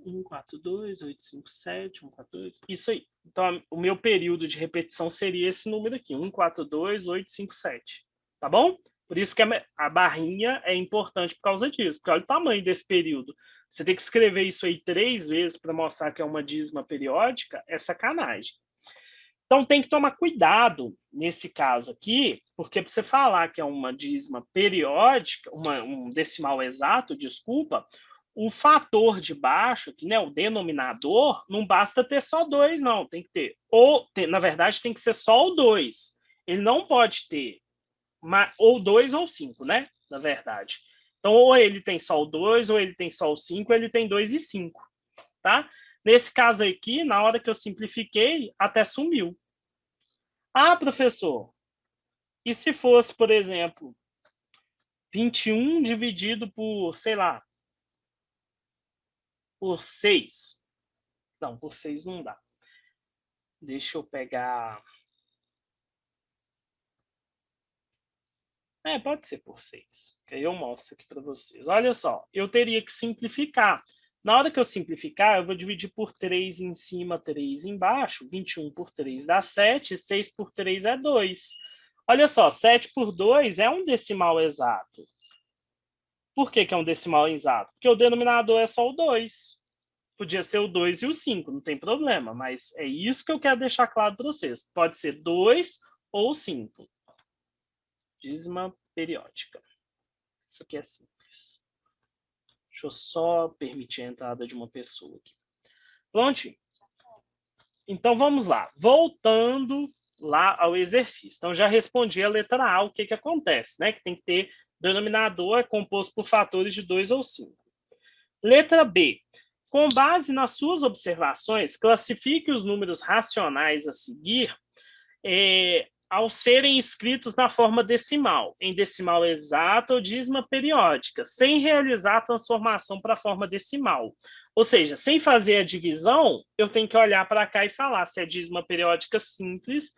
142, 857, 142. Isso aí. Então, o meu período de repetição seria esse número aqui: 142, 857. Tá bom? Por isso que a barrinha é importante por causa disso, porque olha o tamanho desse período. Você tem que escrever isso aí 3 vezes para mostrar que é uma dízima periódica, é sacanagem. Então tem que tomar cuidado nesse caso aqui, porque para você falar que é uma dízima periódica, um decimal exato, desculpa, o fator de baixo, que, né, o denominador, não basta ter só 2, não. Tem que ter, na verdade, tem que ser só o 2. Ele não pode ter ou 2 ou 5, né? Na verdade. Então, ou ele tem só o 2, ou ele tem só o 5, ou ele tem 2 e 5, tá? Nesse caso aqui, na hora que eu simplifiquei, até sumiu. Ah, professor, e se fosse, por exemplo, 21 dividido por, sei lá, por 6? Não, por 6 não dá. Deixa eu pegar. Pode ser por 6. Que aí eu mostro aqui para vocês. Olha só, eu teria que simplificar. Na hora que eu simplificar, eu vou dividir por 3 em cima, 3 embaixo. 21 por 3 dá 7, 6 por 3 é 2. Olha só, 7 por 2 é um decimal exato. Por que é um decimal exato? Porque o denominador é só o 2. Podia ser o 2 e o 5, não tem problema, mas é isso que eu quero deixar claro para vocês. Pode ser 2 ou 5. Dízima periódica. Isso aqui é simples. Deixa eu só permitir a entrada de uma pessoa aqui. Pronto? Então vamos lá. Voltando lá ao exercício. Então já respondi a letra A, o que acontece, né? Que tem que ter denominador composto por fatores de 2 ou 5. Letra B. Com base nas suas observações, classifique os números racionais a seguir ao serem escritos na forma decimal, em decimal exata ou dízima periódica, sem realizar a transformação para a forma decimal. Ou seja, sem fazer a divisão, eu tenho que olhar para cá e falar se é dízima periódica simples,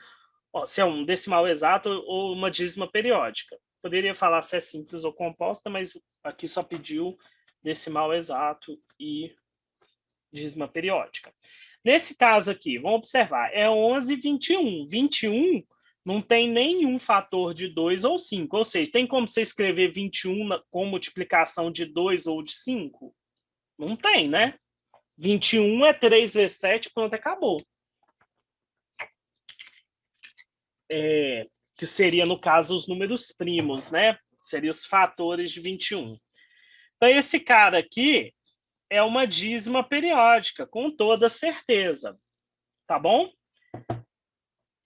se é um decimal exato ou uma dízima periódica. Poderia falar se é simples ou composta, mas aqui só pediu decimal exato e dízima periódica. Nesse caso aqui, vamos observar, é 11 e 21. 21 não tem nenhum fator de 2 ou 5, ou seja, tem como você escrever 21 com multiplicação de 2 ou de 5? Não tem, né? 21 é 3 vezes 7, pronto, acabou. Que seria, no caso, os números primos, né? Seriam os fatores de 21. Então, esse cara aqui é uma dízima periódica, com toda certeza. Tá bom?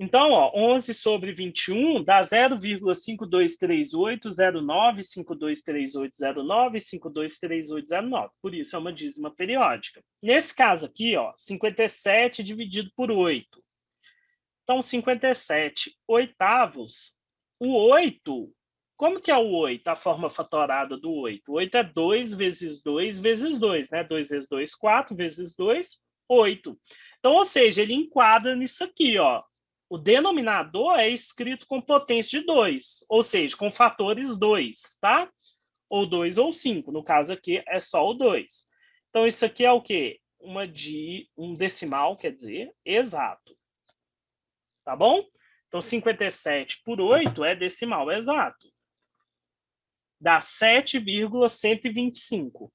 Então, ó, 11 sobre 21 dá 0,523809, 523809, 523809. Por isso, é uma dízima periódica. Nesse caso aqui, ó, 57 dividido por 8. Então, 57 oitavos. O 8, como que é o 8? A forma fatorada do 8? O 8 é 2 vezes 2 vezes 2, né? 2 vezes 2, 4, vezes 2, 8. Então, ou seja, ele enquadra nisso aqui, ó. O denominador é escrito com potência de 2, ou seja, com fatores 2, tá? Ou 2 ou 5. No caso aqui, é só o 2. Então, isso aqui é o quê? Um decimal, quer dizer, exato. Tá bom? Então, 57 por 8 é decimal exato. Dá 7,125.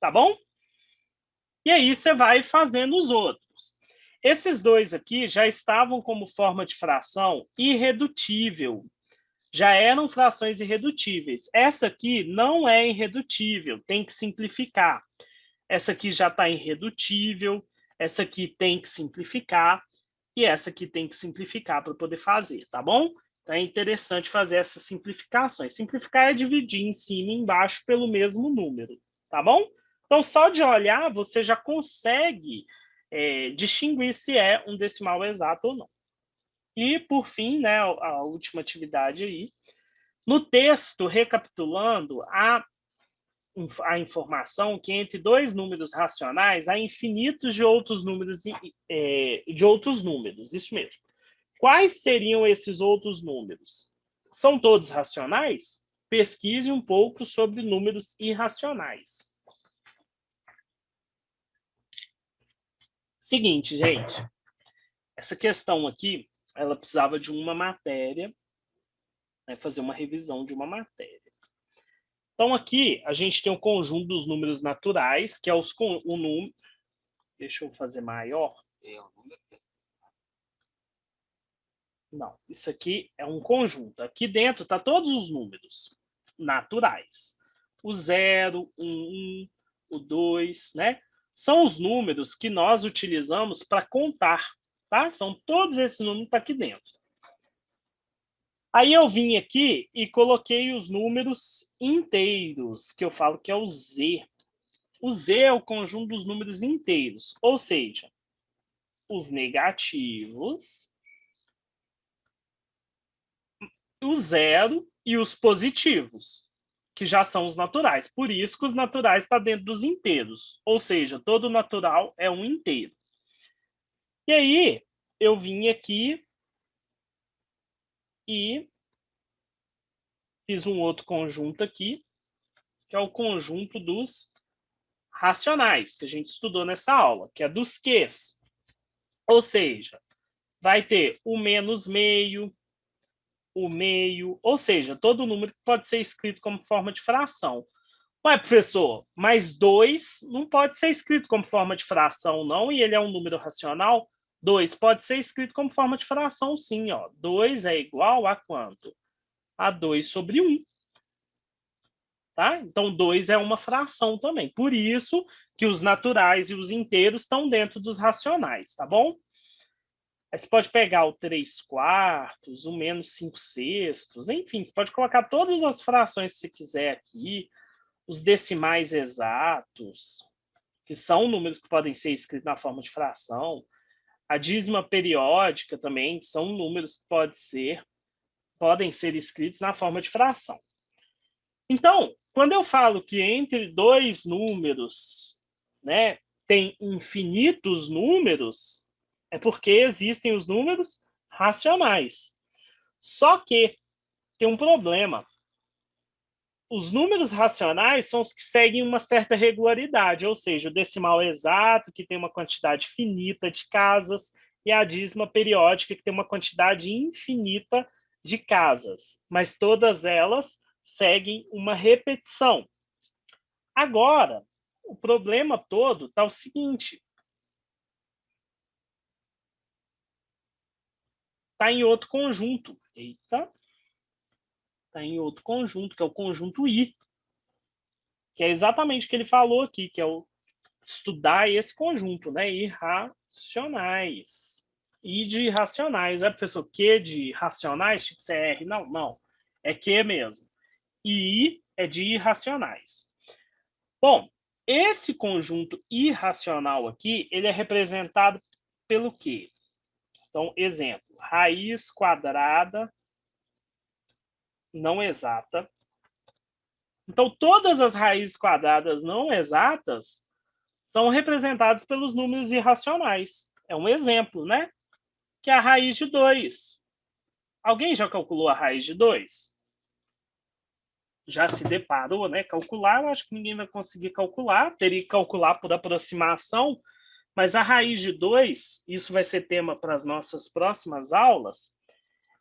Tá bom? E aí você vai fazendo os outros. Esses dois aqui já estavam como forma de fração irredutível. Já eram frações irredutíveis. Essa aqui não é irredutível, tem que simplificar. Essa aqui já está irredutível, essa aqui tem que simplificar, e essa aqui tem que simplificar para poder fazer, tá bom? Então é interessante fazer essas simplificações. Simplificar é dividir em cima e embaixo pelo mesmo número, tá bom? Então, só de olhar, você já consegue distinguir se é um decimal exato ou não. E, por fim, né, a última atividade aí. No texto, recapitulando, a informação que entre dois números racionais há infinitos de outros números, isso mesmo. Quais seriam esses outros números? São todos racionais? Pesquise um pouco sobre números irracionais. Seguinte, gente, essa questão aqui, ela precisava de uma matéria, né, fazer uma revisão de uma matéria. Então, aqui, a gente tem o conjunto dos números naturais, que é o número... Deixa eu fazer maior. Não, isso aqui é um conjunto. Aqui dentro está todos os números naturais. O 0, o 1, o 2, né? São os números que nós utilizamos para contar, tá? São todos esses números que estão aqui dentro. Aí eu vim aqui e coloquei os números inteiros, que eu falo que é o Z. O Z é o conjunto dos números inteiros, ou seja, os negativos, o zero e os positivos, que já são os naturais. Por isso que os naturais estão dentro dos inteiros, ou seja, todo natural é um inteiro. E aí, eu vim aqui e fiz um outro conjunto aqui, que é o conjunto dos racionais, que a gente estudou nessa aula, que é dos Qs. Ou seja, vai ter o menos meio, o meio, ou seja, todo número que pode ser escrito como forma de fração. Ué, professor, mas 2 não pode ser escrito como forma de fração, não, e ele é um número racional? 2 pode ser escrito como forma de fração, sim. Ó. 2 é igual a quanto? A 2 sobre 1. Tá? Então, 2 é uma fração também. Por isso que os naturais e os inteiros estão dentro dos racionais, tá bom? Aí você pode pegar o 3 quartos, o menos 5 sextos, enfim, você pode colocar todas as frações que você quiser aqui, os decimais exatos, que são números que podem ser escritos na forma de fração, a dízima periódica também, são números que podem ser escritos na forma de fração. Então, quando eu falo que entre dois números, né, tem infinitos números, é porque existem os números racionais. Só que tem um problema. Os números racionais são os que seguem uma certa regularidade, ou seja, o decimal exato, que tem uma quantidade finita de casas, e a dízima periódica, que tem uma quantidade infinita de casas. Mas todas elas seguem uma repetição. Agora, o problema todo está o seguinte: está em outro conjunto. Eita! Está em outro conjunto, que é o conjunto I, que é exatamente o que ele falou aqui, que é o estudar esse conjunto, né? Irracionais. I de irracionais. É, professor, Q de racionais? Tinha que ser R. Não, não. É Q mesmo. E I é de irracionais. Bom, esse conjunto irracional aqui, ele é representado pelo quê? Então, exemplo, raiz quadrada não exata. Então, todas as raízes quadradas não exatas são representadas pelos números irracionais. É um exemplo, né? Que é a raiz de 2. Alguém já calculou a raiz de 2? Já se deparou, né? Calcular, eu acho que ninguém vai conseguir calcular. Teria que calcular por aproximação. Mas a raiz de 2, isso vai ser tema para as nossas próximas aulas,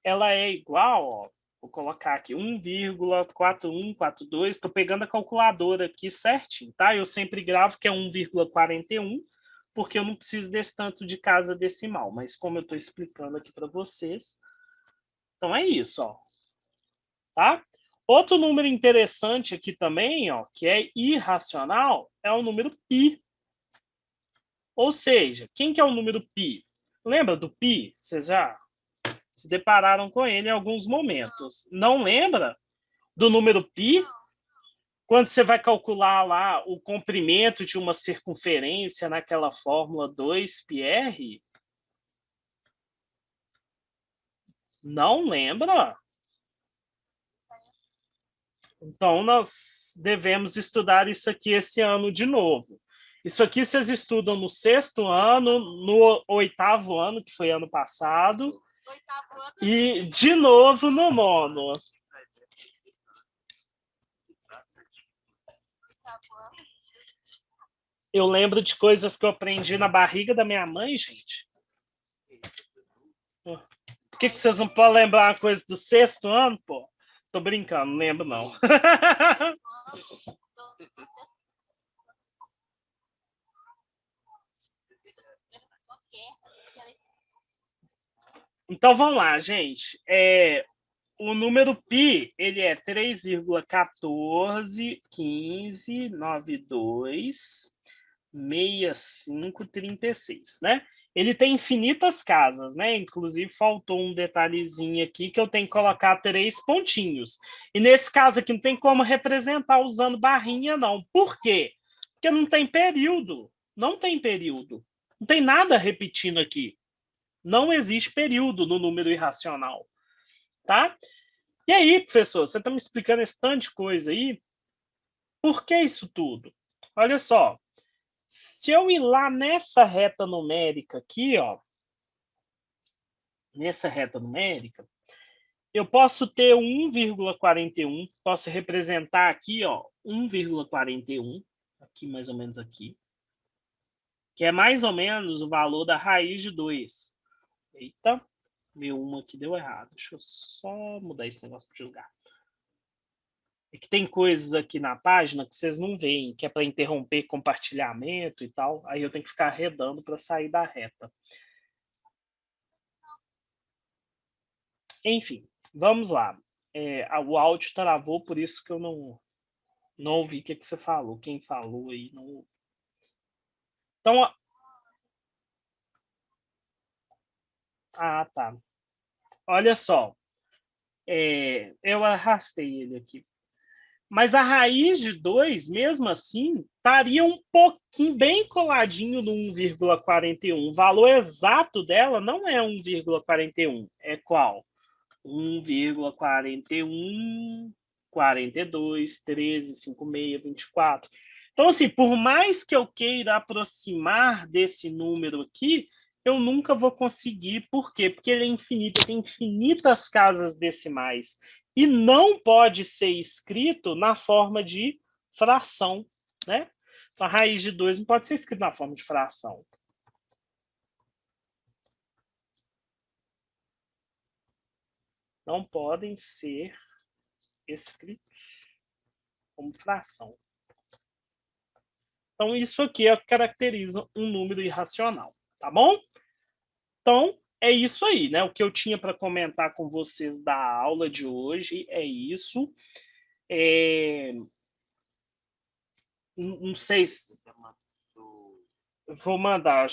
ela é igual, ó, vou colocar aqui, 1,4142. Estou pegando a calculadora aqui certinho, tá? Eu sempre gravo que é 1,41, porque eu não preciso desse tanto de casa decimal. Mas como eu estou explicando aqui para vocês, então é isso, ó. Tá? Outro número interessante aqui também, ó, que é irracional, é o número π. Ou seja, quem que é o número π? Lembra do π? Vocês já se depararam com ele em alguns momentos. Não lembra do número π? Quando você vai calcular lá o comprimento de uma circunferência naquela fórmula 2πr? Não lembra? Então, nós devemos estudar isso aqui esse ano de novo. Isso aqui vocês estudam no 6º ano, no 8º ano, que foi ano passado, e de novo no 9º. Eu lembro de coisas que eu aprendi na barriga da minha mãe, gente. Por que vocês não podem lembrar uma coisa do 6º ano, pô? Tô brincando, não lembro, não. Então, vamos lá, gente. O número π, ele é 3,1415926536, né? Ele tem infinitas casas, né? Inclusive, faltou um detalhezinho aqui que eu tenho que colocar 3 pontinhos. E nesse caso aqui, não tem como representar usando barrinha, não. Por quê? Porque não tem período. Não tem período. Não tem nada repetindo aqui. Não existe período no número irracional, tá? E aí, professor, você está me explicando esse tanto de coisa aí? Por que isso tudo? Olha só, se eu ir lá nessa reta numérica aqui, ó, nessa reta numérica, eu posso ter 1,41, posso representar aqui, ó, 1,41, aqui mais ou menos aqui, que é mais ou menos o valor da raiz de 2. Eita, meu 1 aqui deu errado. Deixa eu só mudar esse negócio de lugar. É que tem coisas aqui na página que vocês não veem, que é para interromper compartilhamento e tal. Aí eu tenho que ficar arredando para sair da reta. Enfim, vamos lá. O áudio travou, por isso que eu não ouvi o que você falou. Quem falou aí não. Então, tá. Olha só. Eu arrastei ele aqui. Mas a raiz de 2, mesmo assim, estaria um pouquinho, bem coladinho no 1,41. O valor exato dela não é 1,41. É qual? 1,41, 42, 13, 56, 24. Então, assim, por mais que eu queira aproximar desse número aqui, eu nunca vou conseguir. Por quê? Porque ele é infinito, tem infinitas casas decimais. E não pode ser escrito na forma de fração, né? Então, a raiz de 2 não pode ser escrita na forma de fração. Não podem ser escritos como fração. Então, isso aqui é o que caracteriza um número irracional, tá bom? Então, é isso aí, né? O que eu tinha para comentar com vocês da aula de hoje é isso. Não sei se... Vou mandar.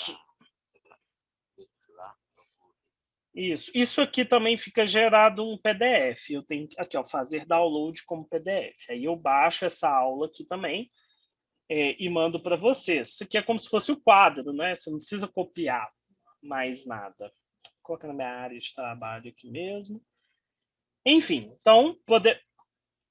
Isso aqui também fica gerado um PDF. Eu tenho aqui, ó, fazer download como PDF. Aí eu baixo essa aula aqui também e mando para vocês. Isso aqui é como se fosse o quadro, né? Você não precisa copiar mais nada. Vou colocar na minha área de trabalho aqui mesmo. Enfim, então,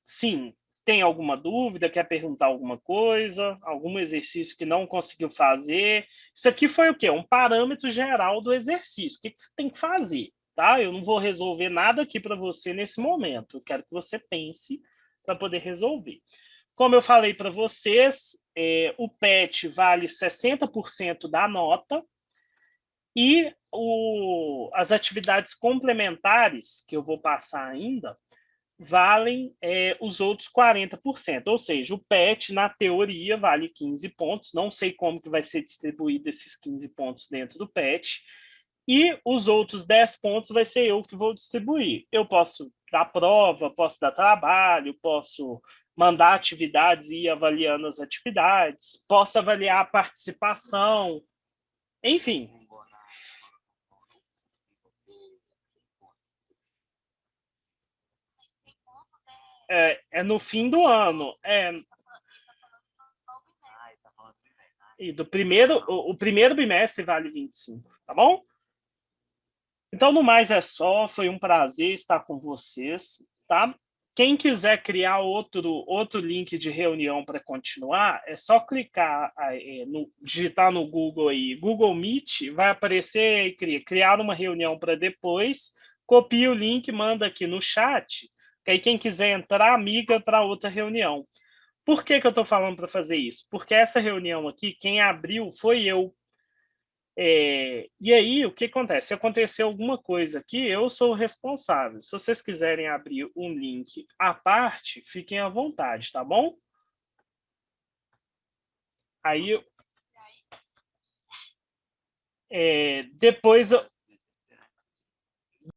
sim, tem alguma dúvida, quer perguntar alguma coisa, algum exercício que não conseguiu fazer. Isso aqui foi o quê? Um parâmetro geral do exercício. O que você tem que fazer? Tá? Eu não vou resolver nada aqui para você nesse momento. Eu quero que você pense para poder resolver. Como eu falei para vocês, o PET vale 60% da nota e as atividades complementares, que eu vou passar ainda, valem os outros 40%. Ou seja, o PET, na teoria, vale 15 pontos. Não sei como que vai ser distribuído esses 15 pontos dentro do PET. E os outros 10 pontos vai ser eu que vou distribuir. Eu posso dar prova, posso dar trabalho, posso mandar atividades e ir avaliando as atividades, posso avaliar a participação, enfim. É no fim do ano. E o primeiro bimestre vale 25, tá bom? Então, no mais é só, foi um prazer estar com vocês, tá? Quem quiser criar outro link de reunião para continuar, é só clicar, digitar no Google aí, Google Meet, vai aparecer e criar uma reunião para depois, copia o link, manda aqui no chat, que aí quem quiser entrar, migra para outra reunião. Por que eu estou falando para fazer isso? Porque essa reunião aqui, quem abriu foi eu. E aí, o que acontece? Se acontecer alguma coisa aqui, eu sou o responsável. Se vocês quiserem abrir um link à parte, fiquem à vontade, tá bom? Aí, depois